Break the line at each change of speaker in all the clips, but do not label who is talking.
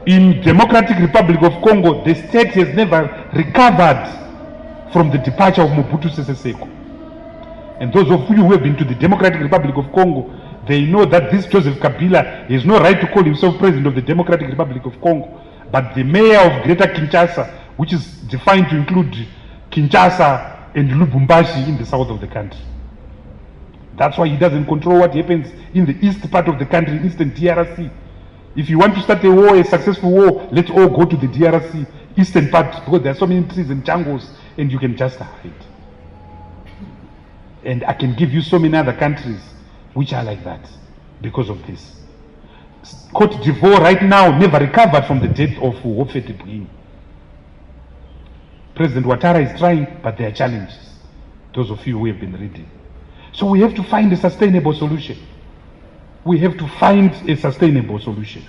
In Democratic Republic of Congo, the state has never recovered from the departure of Mobutu Sese Seko. And those of you who have been to the Democratic Republic of Congo, they know that this Joseph Kabila has no right to call himself president of the Democratic Republic of Congo, but the mayor of Greater Kinshasa, which is defined to include Kinshasa and Lubumbashi in the south of the country. That's why he doesn't control what happens in the east part of the country, eastern DRC. If you want to start a war, a successful war, let's all go to the DRC, eastern part, because there are so many trees and jungles, and you can just hide. And I can give you so many other countries which are like that because of this. Cote d'Ivoire right now never recovered from the death of Hofete Bouin. President Ouattara is trying, but there are challenges. Those of you who have been reading. So we have to find a sustainable solution. We have to find a sustainable solution.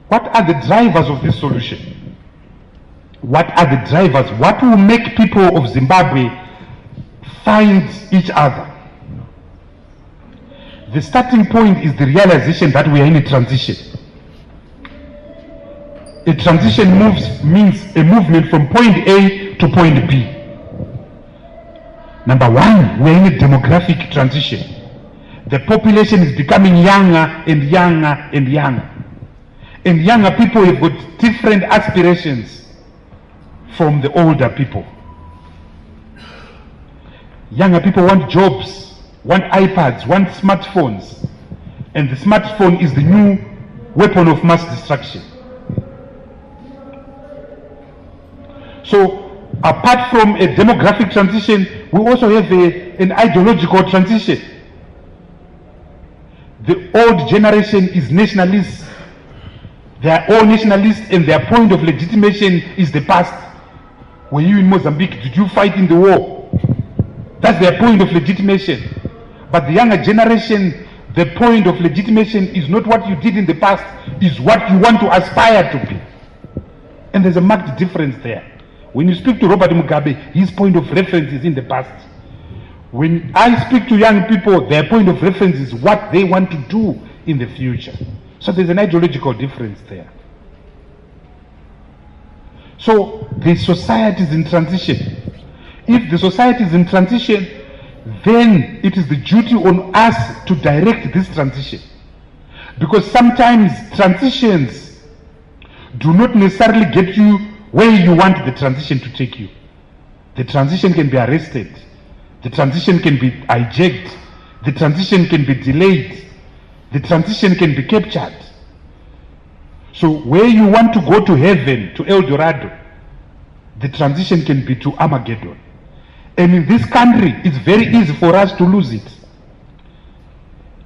What are the drivers of this solution? What are the drivers? What will make people of Zimbabwe find each other? The starting point is the realization that we are in a transition. A transition means a movement from point A to point B. Number one, we are in a demographic transition. The population is becoming younger and younger and younger. And younger people have got different aspirations from the older people. Younger people want jobs, want iPads, want smartphones. And the smartphone is the new weapon of mass destruction. So, apart from a demographic transition, we also have an ideological transition. The old generation is nationalists. They are all nationalists, and their point of legitimation is the past. Were you in Mozambique? Did you fight in the war? That's their point of legitimation. But the younger generation, the point of legitimation is not what you did in the past, is what you want to aspire to be. And there's a marked difference there. When you speak to Robert Mugabe, his point of reference is in the past. When I speak to young people, their point of reference is what they want to do in the future. So there's an ideological difference there. So the society is in transition. If the society is in transition, then it is the duty on us to direct this transition. Because sometimes transitions do not necessarily get you where you want the transition to take you. The transition can be arrested. The transition can be hijacked. The transition can be delayed. The transition can be captured. So where you want to go to heaven, to El Dorado, the transition can be to Armageddon. And in this country, it's very easy for us to lose it.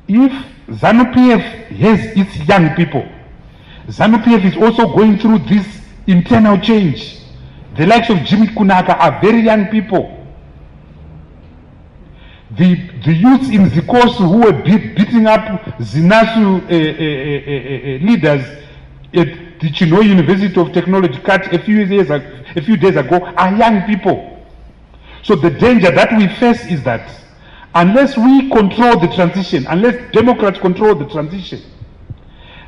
If Zanu-PF has its young people, Zanu-PF is also going through this internal change. The likes of Jimmy Kunaka are very young people. The youths in Zikosu who were beating up Zinasu leaders at the Chino University of Technology a few days ago are young people. So the danger that we face is that unless we control the transition, unless Democrats control the transition,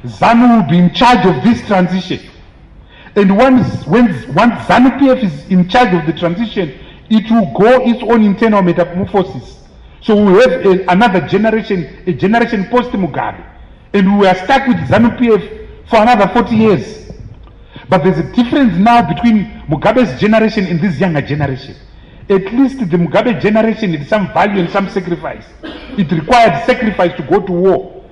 ZANU will be in charge of this transition. And once ZANU-PF is in charge of the transition, it will go its own internal metamorphosis. So we have another generation, a generation post-Mugabe. And we are stuck with ZANU-PF for another 40 years. But there's a difference now between Mugabe's generation and this younger generation. At least the Mugabe generation had some value and some sacrifice. It required sacrifice to go to war.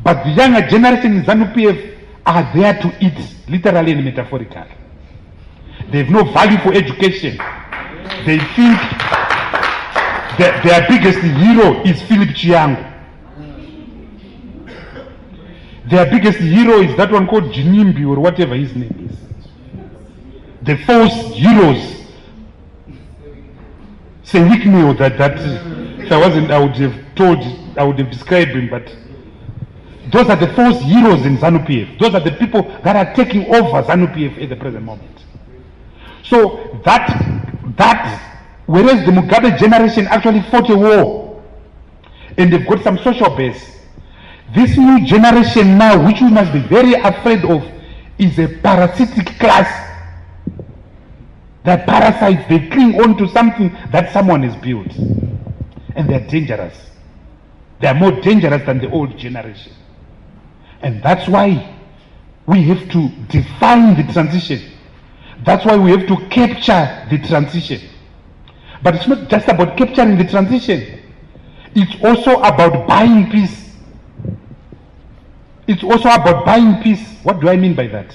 But the younger generation in ZANU-PF are there to eat, literally and metaphorically. They have no value for education. They think their biggest hero is Philip Chiango. Their biggest hero is that one called Jinimbi or whatever his name is. The false heroes. Say Wickney that if I wasn't, I would have described him, but those are the false heroes in ZANU-PF. Those are the people that are taking over ZANU-PF at the present moment. So whereas the Mugabe generation actually fought a war and they've got some social base, This new generation now, which we must be very afraid of, is a parasitic class. They're parasites. They cling on to something that someone has built. And they're dangerous. They're more dangerous than the old generation. And that's why we have to define the transition. That's why we have to capture the transition. But it's not just about capturing the transition. It's also about buying peace. It's also about buying peace. What do I mean by that?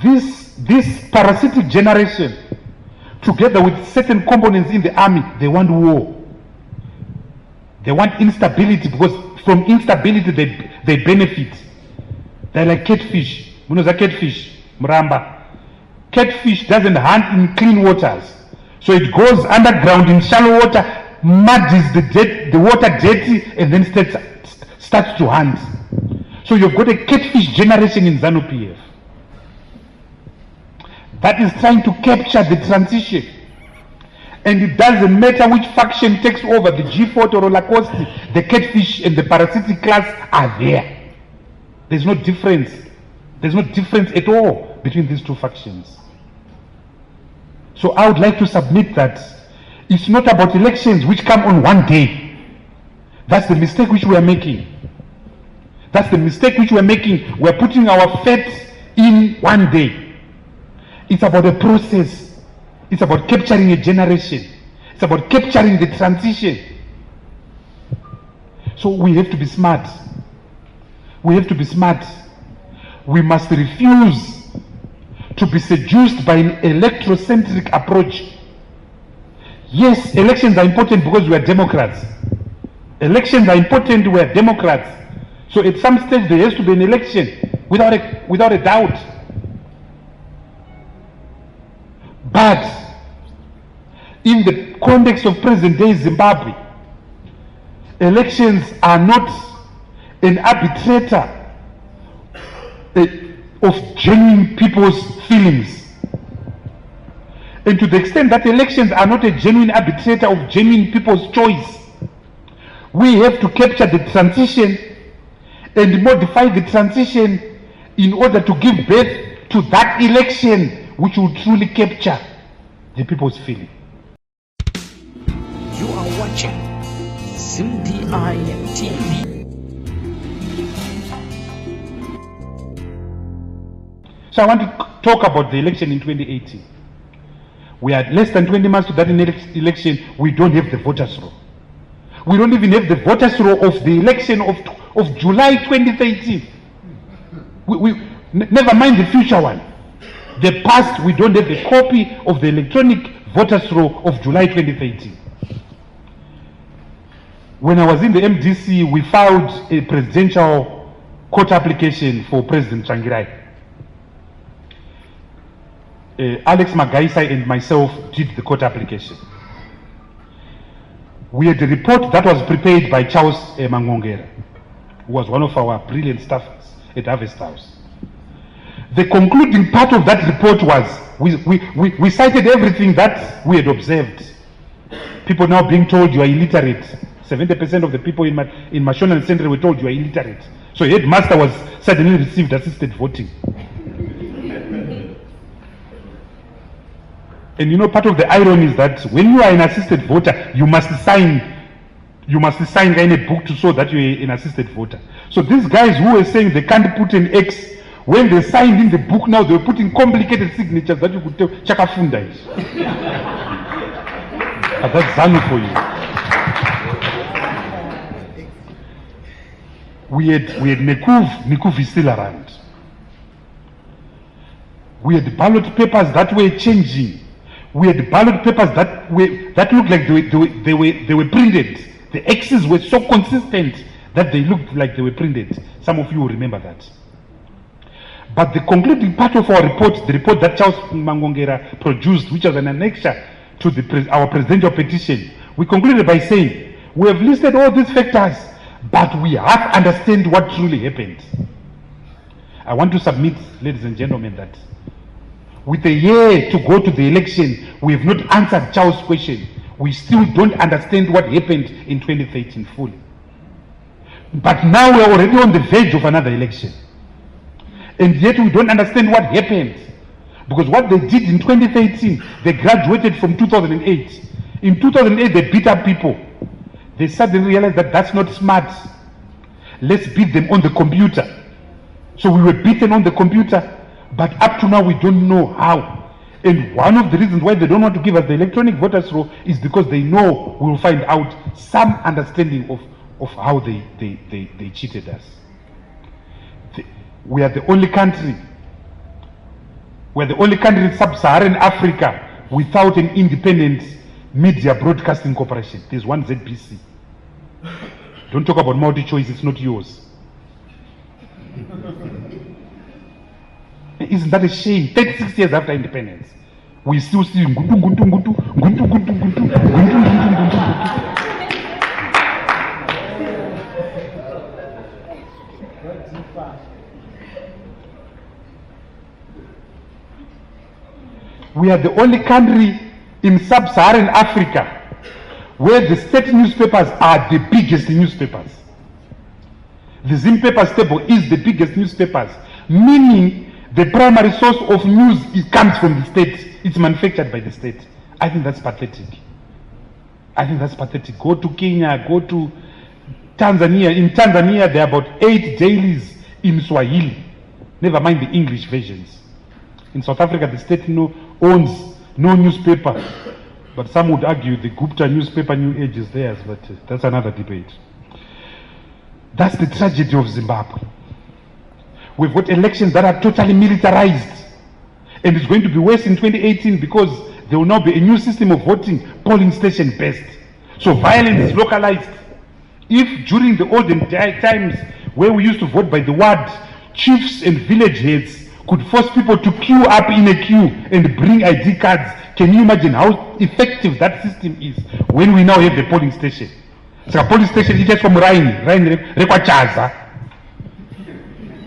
This parasitic generation, together with certain components in the army, they want war. They want instability, because from instability they benefit. They're like catfish. You know the catfish, Muramba. Catfish doesn't hunt in clean waters. So it goes underground in shallow water, muddies the water dirty, and then starts to hunt. So you've got a catfish generation in Zanu-PF that is trying to capture the transition. And it doesn't matter which faction takes over, the G40 or Lacoste, the catfish and the parasitic class are there. There's no difference. There's no difference at all between these two factions. So I would like to submit that it's not about elections which come on one day. That's the mistake which we are making. That's the mistake which we are making. We're putting our faith in one day. It's about a process. It's about capturing a generation. It's about capturing the transition. So we have to be smart. We have to be smart. We must refuse to be seduced by an electrocentric approach. Yes, elections are important because we are Democrats. Elections are important, we are Democrats. So at some stage there has to be an election, without a doubt. But in the context of present-day Zimbabwe, elections are not an arbitrator of genuine people's feelings. And to the extent that elections are not a genuine arbitrator of genuine people's choice, we have to capture the transition and modify the transition in order to give birth to that election which will truly capture the people's feeling.
You are watching ZimdiTv.
So I want to talk about the election in 2018. We are less than 20 months to that election. We don't have the voters' roll. We don't even have the voters' roll of the election of July 2013. Never mind the future one. The past, we don't have a copy of the electronic voters' roll of July 2013. When I was in the MDC, we filed a presidential court application for President Changirai. Alex Magaisa and myself did the court application. We had a report that was prepared by Charles Mangongera, who was one of our brilliant staffers at Harvest House. The concluding part of that report was, we cited everything that we had observed. People now being told you are illiterate. 70% of the people in Mashona and Central were told you are illiterate. So headmaster was suddenly received assisted voting. And you know, part of the irony is that when you are an assisted voter, you must sign in a book to show that you are an assisted voter. So these guys who were saying they can't put an X, when they signed in the book now, they were putting complicated signatures that you could tell Chakafunda is. But that's Zanu for you. We had Nekuv is still around. We had ballot papers that were changing. We had ballot papers that looked like they were printed. The X's were so consistent that they looked like they were printed. Some of you will remember that. But the concluding part of our report, the report that Charles Mangongera produced, which was an annexure to our presidential petition, we concluded by saying, we have listed all these factors, but we have to understand what truly happened. I want to submit, ladies and gentlemen, that with a year to go to the election, we have not answered Charles' question. We still don't understand what happened in 2013 fully. But now we are already on the verge of another election. And yet we don't understand what happened. Because what they did in 2013, they graduated from 2008. In 2008, they beat up people. They suddenly realized that that's not smart. Let's beat them on the computer. So we were beaten on the computer, but up to now we don't know how. And one of the reasons why they don't want to give us the electronic voters roll is because they know we will find out some understanding of how they cheated us. We are the only country in sub-Saharan Africa without an independent media broadcasting corporation. There's one ZBC. Don't talk about multi-choice, it's not yours. Isn't that a shame? 36 years after independence, we still see Nguntu, Nguntu, Nguntu, Nguntu, Nguntu, Nguntu, Nguntu, Nguntu, Nguntu. We are the only country in sub-Saharan Africa where the state newspapers are the biggest newspapers. The Zim-paper staple is the biggest newspapers, meaning the primary source of news comes from the state. It's manufactured by the state. I think that's pathetic. I think that's pathetic. Go to Kenya, go to Tanzania. In Tanzania, there are about 8 dailies in Swahili. Never mind the English versions. In South Africa, the state owns no newspaper. But some would argue the Gupta newspaper, New Age, is theirs, but that's another debate. That's the tragedy of Zimbabwe. We've got elections that are totally militarized. And it's going to be worse in 2018 because there will now be a new system of voting, polling station based. So violence is localized. If during the olden times where we used to vote by the ward, chiefs and village heads could force people to queue up in a queue and bring ID cards, can you imagine how effective that system is when we now have the polling station? So a polling station is just from Rhine rekwachaza.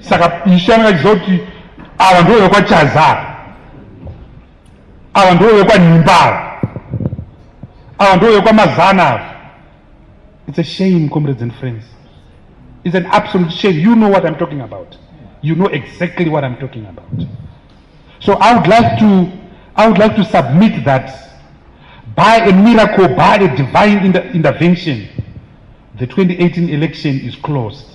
Saka ishanga zoti abantu rekwachaza. Abantu rekwanimba. Abantu rekwamazana. It's a shame, comrades and friends. It's an absolute shame. You know what I'm talking about. You know exactly what I'm talking about. So I would like to submit that by a miracle, by a divine intervention, the 2018 election is closed.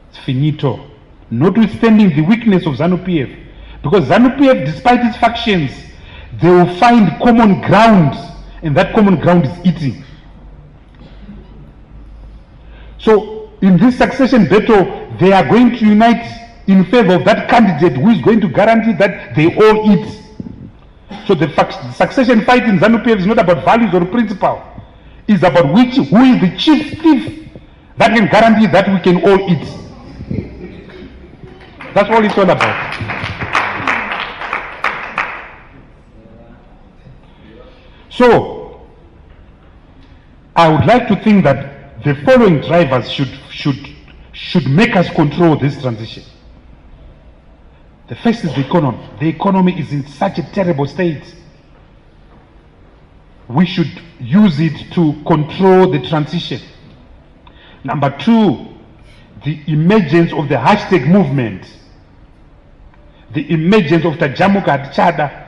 It's finito. Notwithstanding the weakness of Zanu-PF, because Zanu-PF, despite its factions, they will find common ground, and that common ground is eating. So in this succession battle, they are going to unite in favor of that candidate who is going to guarantee that they all eat. So the succession fight in Zanu-PF is not about values or principle. It's about who is the chief thief that can guarantee that we can all eat. That's all it's all about. So I would like to think that the following drivers should make us control this transition. The first is the economy. The economy is in such a terrible state. We should use it to control the transition. Number 2, the emergence of the hashtag movement, the emergence of the Jamuka Chada,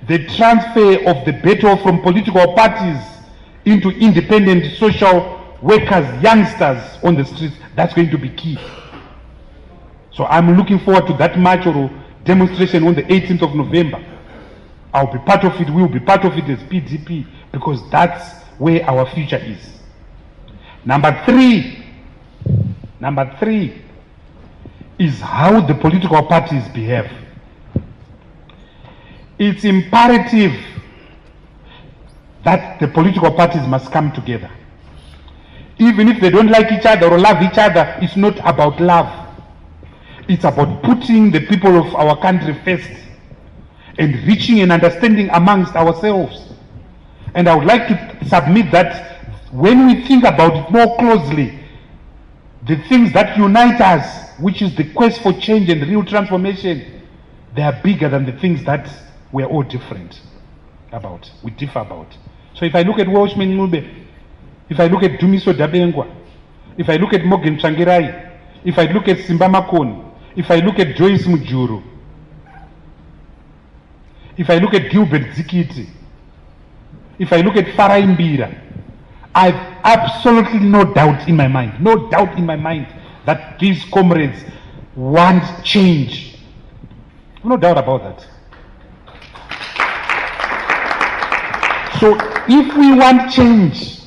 the transfer of the battle from political parties into independent social workers, youngsters on the streets. That's going to be key. So I'm looking forward to that march or demonstration on the 18th of November. I'll be part of it, we will be part of it as PDP, because that's where our future is. Number three is how the political parties behave. It's imperative that the political parties must come together. Even if they don't like each other or love each other, it's not about love. It's about putting the people of our country first and reaching an understanding amongst ourselves. And I would like to submit that when we think about it more closely, the things that unite us, which is the quest for change and real transformation, they are bigger than the things that we're all different about, we differ about. So if I look at Welshman Mube, if I look at Dumiso Dabengwa, if I look at Morgan Tsvangirai, if I look at Simba Makoni, if I look at Joyce Mujuru, if I look at Gilbert Zikiti, if I look at Farah Imbira, I've absolutely no doubt in my mind, that these comrades want change. No doubt about that. So if we want change,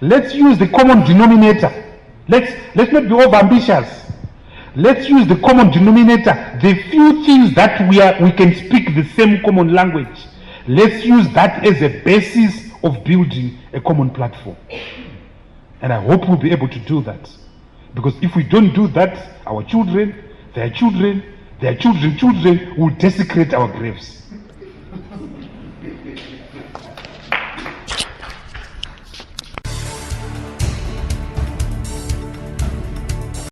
let's use the common denominator. Let's not be over-ambitious. Let's use the common denominator, the few things that we can speak the same common language. Let's use that as a basis of building a common platform. And I hope we'll be able to do that. Because if we don't do that, our children, their children will desecrate our graves.